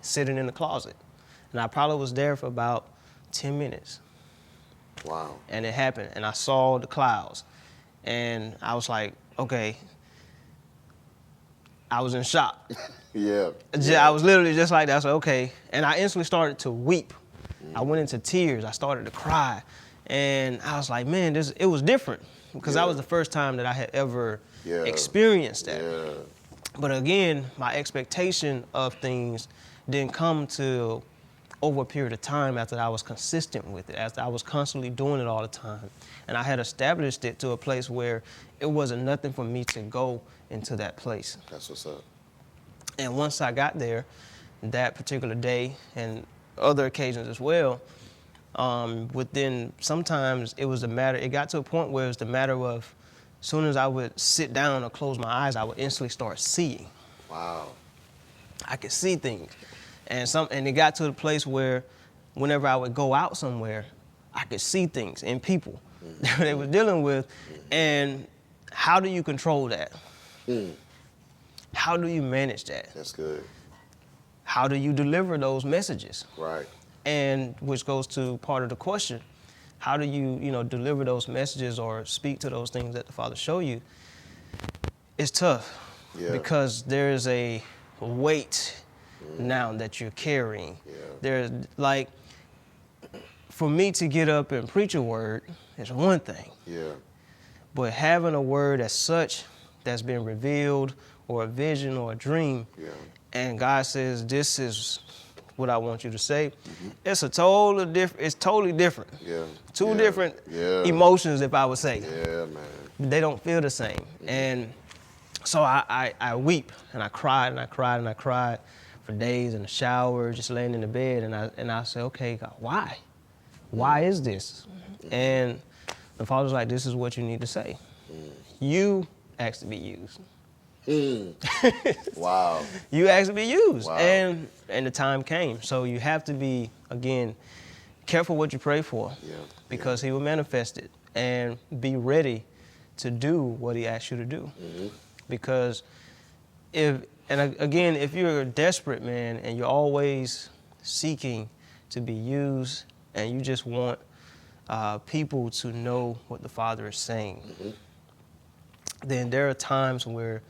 S2: sitting in the closet. And I probably was there for about 10 minutes.
S1: Wow.
S2: And it happened, and I saw the clouds. And I was like, okay. I was in shock.
S1: Yeah.
S2: I was literally just like that. I said, okay. And I instantly started to weep. I went into tears. I started to cry. And I was like, man, it was different. Because that was the first time that I had ever experienced that.
S1: Yeah.
S2: But again, my expectation of things didn't come till over a period of time after I was consistent with it, after I was constantly doing it all the time. And I had established it to a place where it wasn't nothing for me to go into that place.
S1: That's what's up.
S2: And once I got there, that particular day and other occasions as well, within sometimes it got to a point where it was the matter of, as soon as I would sit down or close my eyes, I would instantly start seeing.
S1: Wow.
S2: I could see things. And it got to the place where whenever I would go out somewhere, I could see things in people that they were dealing with. And how do you control that? How do you manage that?
S1: That's good.
S2: How do you deliver those messages?
S1: Right.
S2: And which goes to part of the question, how do you, deliver those messages or speak to those things that the Father show you? It's tough because there is a weight now that you're carrying.
S1: Yeah.
S2: There's like, for me to get up and preach a word is one thing.
S1: Yeah.
S2: But having a word as such that's been revealed, or a vision or a dream, and God says, this is what I want you to say, it's totally different.
S1: Yeah.
S2: Two different emotions, if I would say.
S1: Yeah, man.
S2: They don't feel the same. And so I weep, and I cried, and I cried, and I cried for days in the shower, just laying in the bed, and I said, okay, God, why? Why is this? And the Father's like, this is what you need to say. You asked to be used.
S1: Wow.
S2: You asked to be used.
S1: Wow.
S2: And the time came. So you have to be, again, careful what you pray for. Because he will manifest it. And be ready to do what he asks you to do. Because if you're a desperate man and you're always seeking to be used and you just want people to know what the Father is saying, then there are times where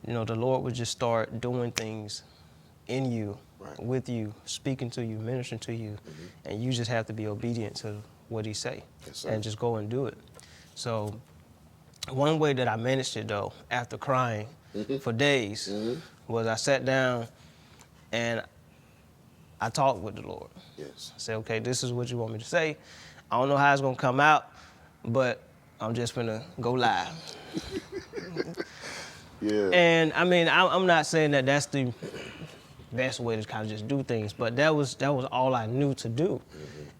S2: the Lord would just start doing things in you, with you, speaking to you, ministering to you, and you just have to be obedient to what he say and just go and do it. So one way that I managed it, though, after crying for days, was I sat down and I talked with the Lord. I said, okay, this is what you want me to say. I don't know how it's going to come out, but I'm just going to go live. And I mean, I'm not saying that that's the best way to kind of just do things, but that was all I knew to do.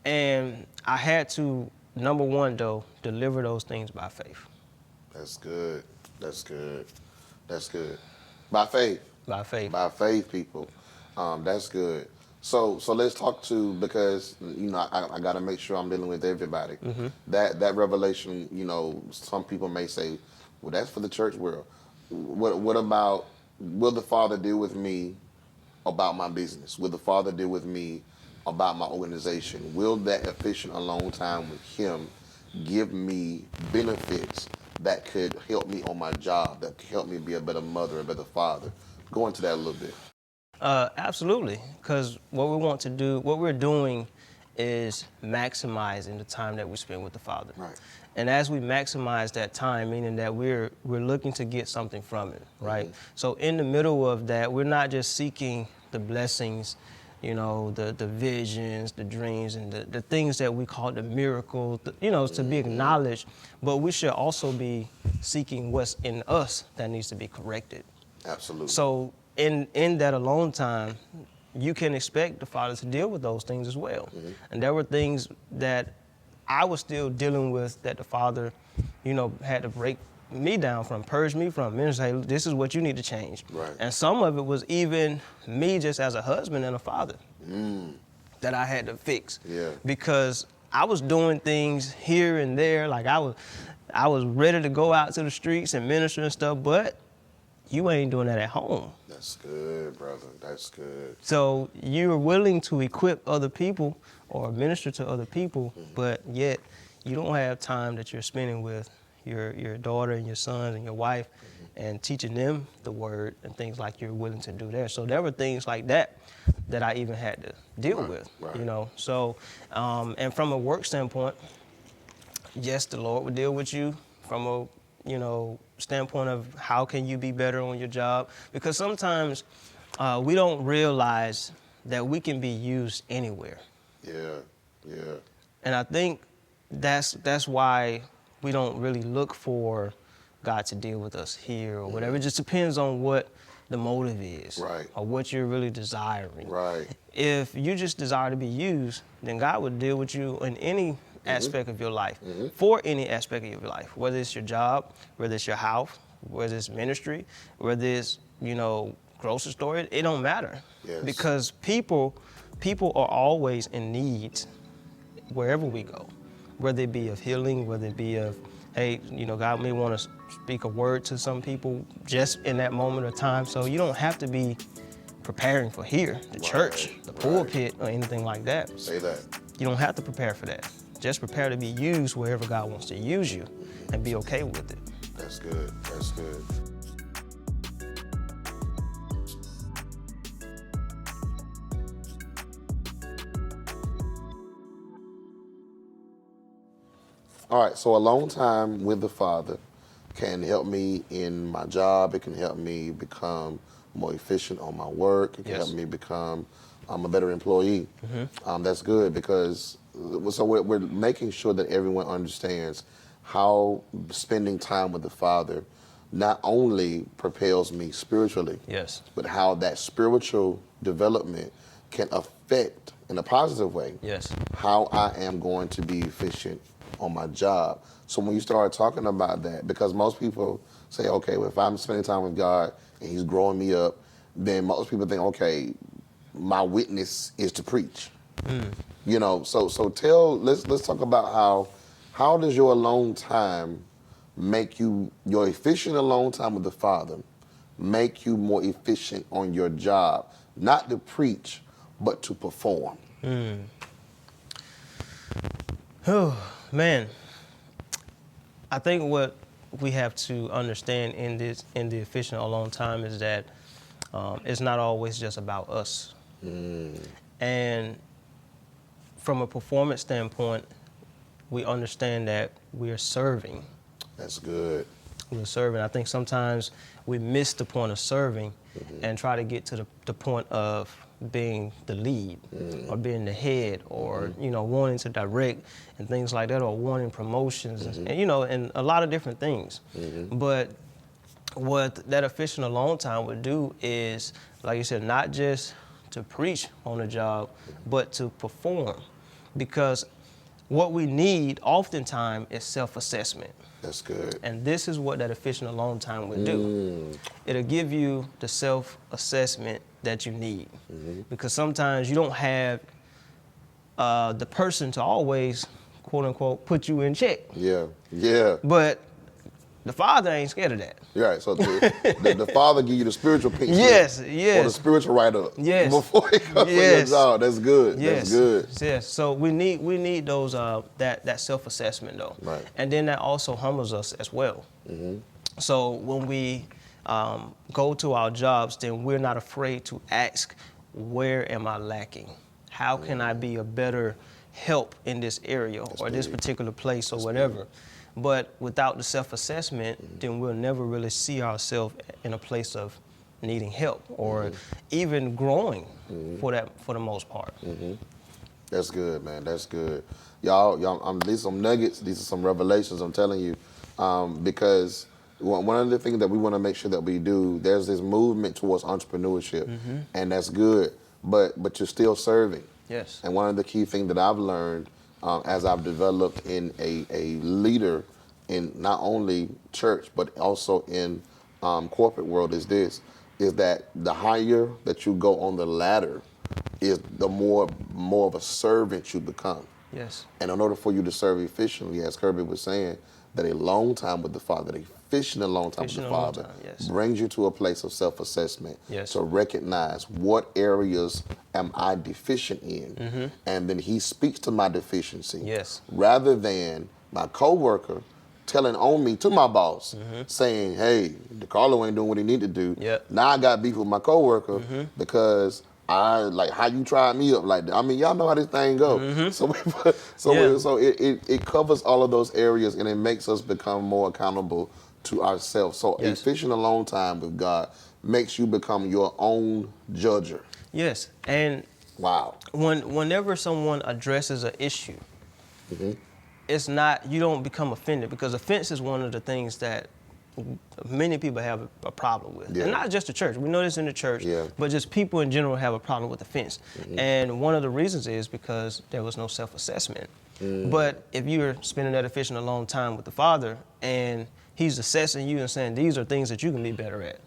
S2: And I had to, number one, though, deliver those things by faith.
S1: That's good. That's good. That's good. By faith.
S2: By faith.
S1: By faith, people. That's good. So let's talk because I got to make sure I'm dealing with everybody. That revelation, some people may say, well, that's for the church world. What about, will the Father deal with me about my business? Will the Father deal with me about my organization? Will that efficient alone time with him give me benefits that could help me on my job, that could help me be a better mother, a better father? Go into that a little bit.
S2: Absolutely, because what we're doing is maximizing the time that we spend with the Father.
S1: Right.
S2: And as we maximize that time, meaning that we're looking to get something from it, right? So in the middle of that, we're not just seeking the blessings, the visions, the dreams, and the things that we call the miracles, to be acknowledged, but we should also be seeking what's in us that needs to be corrected.
S1: Absolutely.
S2: So in that alone time, you can expect the Father to deal with those things as well. And there were things that I was still dealing with that the Father, had to break me down from, purge me from, and say, this is what you need to change.
S1: Right.
S2: And some of it was even me just as a husband and a father. that I had to fix.
S1: Yeah.
S2: Because I was doing things here and there, like I was ready to go out to the streets and minister and stuff, but you ain't doing that at home.
S1: That's good, brother. That's good.
S2: So you're willing to equip other people or minister to other people, but yet you don't have time that you're spending with your daughter and your sons and your wife and teaching them the word and things like you're willing to do there. So there were things like that I even had to deal with, you know. So, and from a work standpoint, yes, the Lord would deal with you from a, you know, standpoint of how can you be better on your job, because sometimes we don't realize that we can be used anywhere.
S1: Yeah.
S2: And I think that's why we don't really look for God to deal with us here or whatever. It just depends on what the motive is,
S1: Right.
S2: or what you're really desiring.
S1: Right.
S2: If you just desire to be used, then God would deal with you in any aspect of your life, for any aspect of your life, whether it's your job, whether it's your house, whether it's ministry, whether it's, you know, grocery store. It don't matter.
S1: Yes.
S2: Because people are always in need wherever we go, whether it be of healing, whether it be of, hey, you know, God may want to speak a word to some people just in that moment of time. So you don't have to be preparing for here, the church, the pulpit, or anything like that.
S1: Say that.
S2: You don't have to prepare for that. Just prepare to be used wherever God wants to use you and be okay with it.
S1: That's good. That's good. All right, so alone time with the Father can help me in my job. It can help me become more efficient on my work. It can help me become a better employee. That's good because so we're making sure that everyone understands how spending time with the Father not only propels me spiritually,
S2: Yes.
S1: but how that spiritual development can affect in a positive way
S2: Yes.
S1: how I am going to be efficient on my job. So when you start talking about that, because most people say, okay, well, if I'm spending time with God and He's growing me up, then most people think, okay, my witness is to preach. You know, so let's talk about how does your alone time make you, your efficient alone time with the Father, make you more efficient on your job, not to preach, but to perform.
S2: Oh, man. I think what we have to understand in the efficient alone time is that it's not always just about us. And from a performance standpoint, we understand that we are serving.
S1: That's good.
S2: We're serving. I think sometimes we miss the point of serving and try to get to the point of being the lead or being the head or, you know, wanting to direct and things like that, or wanting promotions and, you know, and a lot of different things. But what that efficient alone time would do is, like you said, not just to preach on the job, but to perform. Because what we need oftentimes is self-assessment.
S1: That's good.
S2: And this is what that efficient alone time would do. It'll give you the self-assessment that you need. Because sometimes you don't have the person to always, quote unquote, put you in check.
S1: Yeah.
S2: But the Father ain't scared of that.
S1: Right. So the Father give you the spiritual pink slip.
S2: Yes.
S1: Or the spiritual write-up.
S2: Yes.
S1: Before it comes for your job. That's good.
S2: Yes.
S1: That's good.
S2: Yes. So we need those that self-assessment though.
S1: Right.
S2: And then that also humbles us as well. So when we go to our jobs, then we're not afraid to ask, where am I lacking? How can I be a better help in this area or this particular place or whatever? But without the self-assessment, then we'll never really see ourselves in a place of needing help or even growing for the most part.
S1: That's good, man. That's good. Y'all, these are some nuggets. These are some revelations, I'm telling you. Because one of the things that we want to make sure that we do, there's this movement towards entrepreneurship, and that's good. But you're still serving.
S2: Yes.
S1: And one of the key things that I've learned as I've developed in a leader in not only church but also in corporate world is that the higher that you go on the ladder is the more of a servant you become.
S2: Yes.
S1: And in order for you to serve efficiently, as Kirby was saying, that a long time with the Father, a efficient long time with the Father,
S2: yes.
S1: brings you to a place of self-assessment,
S2: Yes.
S1: to recognize what areas am I deficient in, and then He speaks to my deficiency,
S2: Yes.
S1: rather than my coworker telling on me to my boss, saying, "Hey, DeCarlo ain't doing what he need to do."
S2: Yep.
S1: Now I got beef with my coworker because I like how you tried me up like that. I mean, y'all know how this thing go. So it covers all of those areas, and it makes us become more accountable to ourselves. So
S2: Yes.
S1: efficient alone time with God makes you become your own judger.
S2: Yes. And
S1: Wow.
S2: whenever someone addresses an issue, it's not, you don't become offended, because offense is one of the things that many people have a problem with.
S1: Yeah.
S2: And not just the church. We know this in the church,
S1: Yeah.
S2: but just people in general have a problem with offense. And one of the reasons is because there was no self-assessment. But if you're spending that efficient alone time with the Father, and He's assessing you and saying, these are things that you can be better at,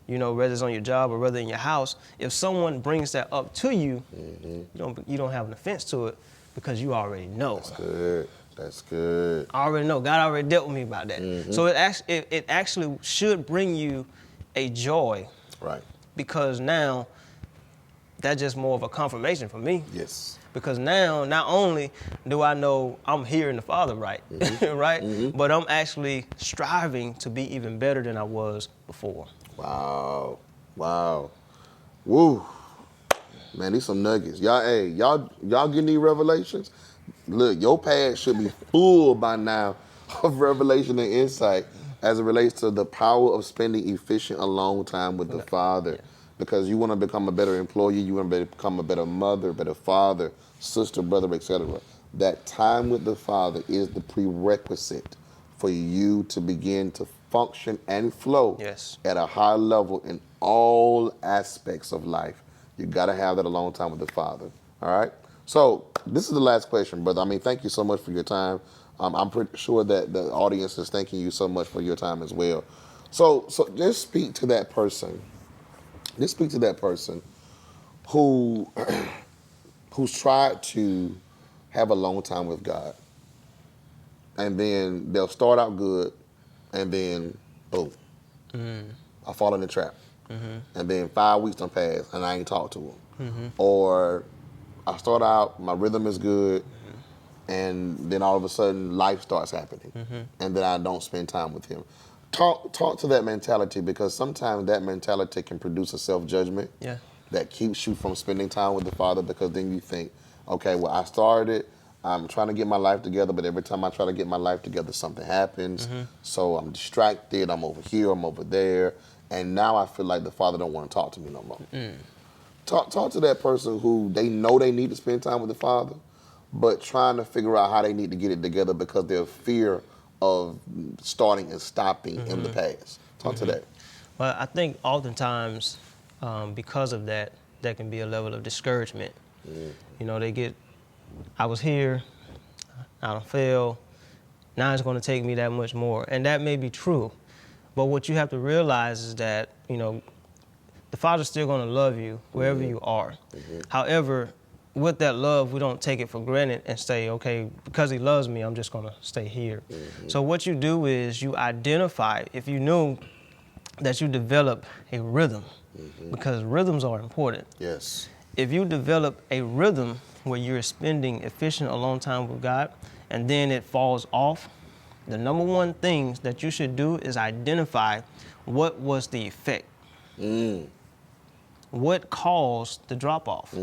S2: you know, whether it's on your job or whether in your house, if someone brings that up to you, you don't have an offense to it, because you already know.
S1: That's good. That's good.
S2: I already know. God already dealt with me about that. So it actually should bring you a joy,
S1: Right.
S2: because now that's just more of a confirmation for me.
S1: Yes.
S2: Because now, not only do I know I'm hearing the Father right, right, but I'm actually striving to be even better than I was before.
S1: Wow. Wow. Woo. Man, these some nuggets. Y'all getting these revelations? Look, your pad should be full by now of revelation and insight as it relates to the power of spending efficient alone time with the Father. Because you want to become a better employee, you want to become a better mother, better father, sister, brother, etc. That time with the Father is the prerequisite for you to begin to function and flow at a high level in all aspects of life. You got to have that alone time with the Father. All right? So this is the last question, brother. I mean, thank you so much for your time. I'm pretty sure that the audience is thanking you so much for your time as well. So just speak to that person. Just speak to that person who who's tried to have a long time with God, and then they'll start out good, and then boom, I fall in the trap, and then 5 weeks done pass, and I ain't talked to them, or I start out, my rhythm is good, and then all of a sudden life starts happening, and then I don't spend time with him. Talk to that mentality, because sometimes that mentality can produce a self-judgment that keeps you from spending time with the Father, because then you think, okay, well, I started, I'm trying to get my life together, but every time I try to get my life together, something happens. So I'm distracted, I'm over here, I'm over there, and now I feel like the Father don't want to talk to me no more. Talk to that person who they know they need to spend time with the Father, but trying to figure out how they need to get it together because they're fear of starting and stopping in the past. Talk to that.
S2: Well, I think oftentimes because of that, there can be a level of discouragement. You know, I was here, I done failed, now it's going to take me that much more. And that may be true. But what you have to realize is that, you know, the Father's still going to love you wherever you are. However, with that love, we don't take it for granted and say, okay, because He loves me, I'm just going to stay here. So what you do is you identify, if you knew that you develop a rhythm, because rhythms are important.
S1: Yes.
S2: If you develop a rhythm where you're spending efficient alone time with God, and then it falls off, the number one thing that you should do is identify what was the effect. What caused the drop-off?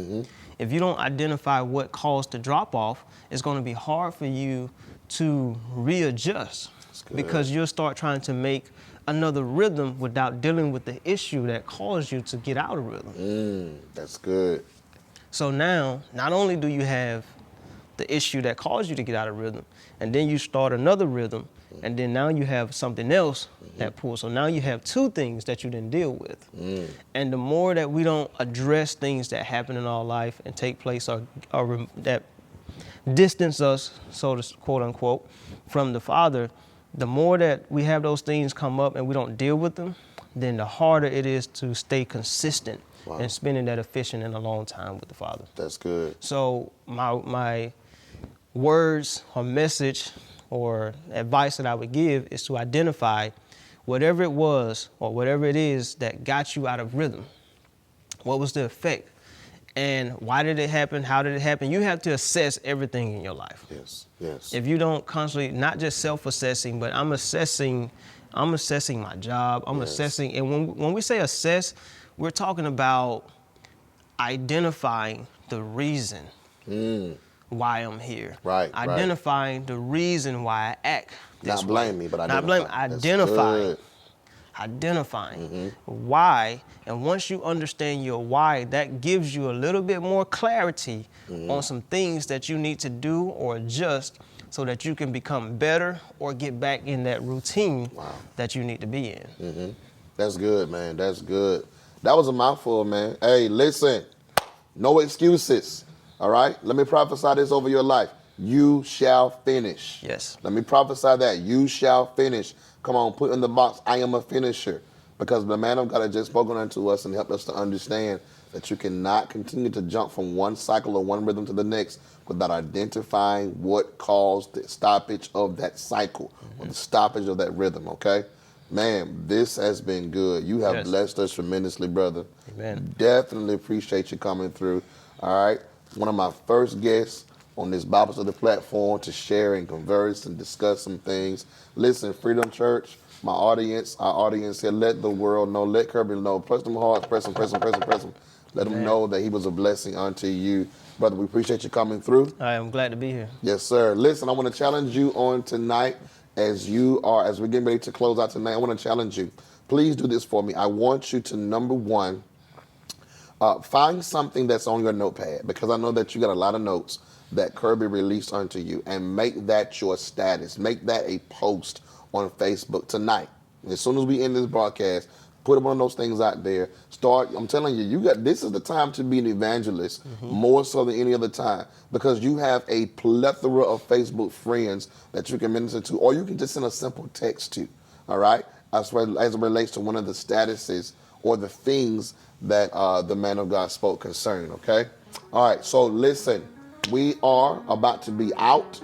S2: If you don't identify what caused the drop-off, it's going to be hard for you to readjust, because you'll start trying to make another rhythm without dealing with the issue that caused you to get out of rhythm.
S1: That's good.
S2: So now, not only do you have the issue that caused you to get out of rhythm, and then you start another rhythm, and then now you have something else that pulls. So now you have two things that you didn't deal with. And the more that we don't address things that happen in our life and take place or that distance us, so to quote unquote, from the Father, the more that we have those things come up and we don't deal with them, then the harder it is to stay consistent and spending that efficient and alone time with the Father.
S1: That's good.
S2: So my words or message or advice that I would give is to identify whatever it was or whatever it is that got you out of rhythm. What was the effect? And why did it happen? How did it happen? You have to assess everything in your life.
S1: Yes, yes.
S2: If you don't constantly, not just self-assessing, but I'm assessing my job, I'm assessing, and when we say assess, we're talking about identifying the reason why I'm here.
S1: Right.
S2: Identifying the reason why I act this
S1: Not blame me, but
S2: Not blame,
S1: identify.
S2: Identifying why, and once you understand your why, that gives you a little bit more clarity on some things that you need to do or adjust so that you can become better or get back in that routine that you need to be in.
S1: That's good, man. That's good. That was a mouthful, man. Hey, listen, no excuses, all right? Let me prophesy this over your life. You shall finish.
S2: Yes.
S1: Let me prophesy that. You shall finish. Come on, put in the box, I am a finisher. Because the man of God has just spoken unto us and helped us to understand that you cannot continue to jump from one cycle or one rhythm to the next without identifying what caused the stoppage of that cycle or the stoppage of that rhythm, okay? Man, this has been good. You have blessed us tremendously, brother.
S2: Amen.
S1: Definitely appreciate you coming through, all right? One of my first guests on this Bible study platform to share and converse and discuss some things. Listen, Freedom Church, our audience here, let the world know, let Kirby know, press them hearts, press them. Let them know that he was a blessing unto you. Brother, we appreciate you coming through.
S2: I am glad to be here.
S1: Yes, sir. Listen, I want to challenge you on tonight as we're getting ready to close out tonight. I want to challenge you. Please do this for me. I want you to, number one, find something that's on your notepad, because I know that you got a lot of notes that Kirby released unto you, and make that your status. Make that a post on Facebook tonight. As soon as we end this broadcast, put one of those things out there. I'm telling you, this is the time to be an evangelist, more so than any other time, because you have a plethora of Facebook friends that you can minister to, or you can just send a simple text to, all right, as it relates to one of the statuses or the things that the man of God spoke concerning, okay? All right, so listen, we are about to be out,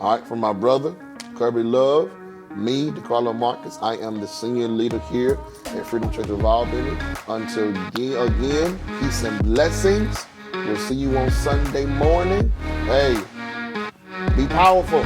S1: all right, from my brother, Kirby Love, me, DeCarlo Marcus. I am the senior leader here at Freedom Church of Albany. Until again, peace and blessings. We'll see you on Sunday morning. Hey, be powerful.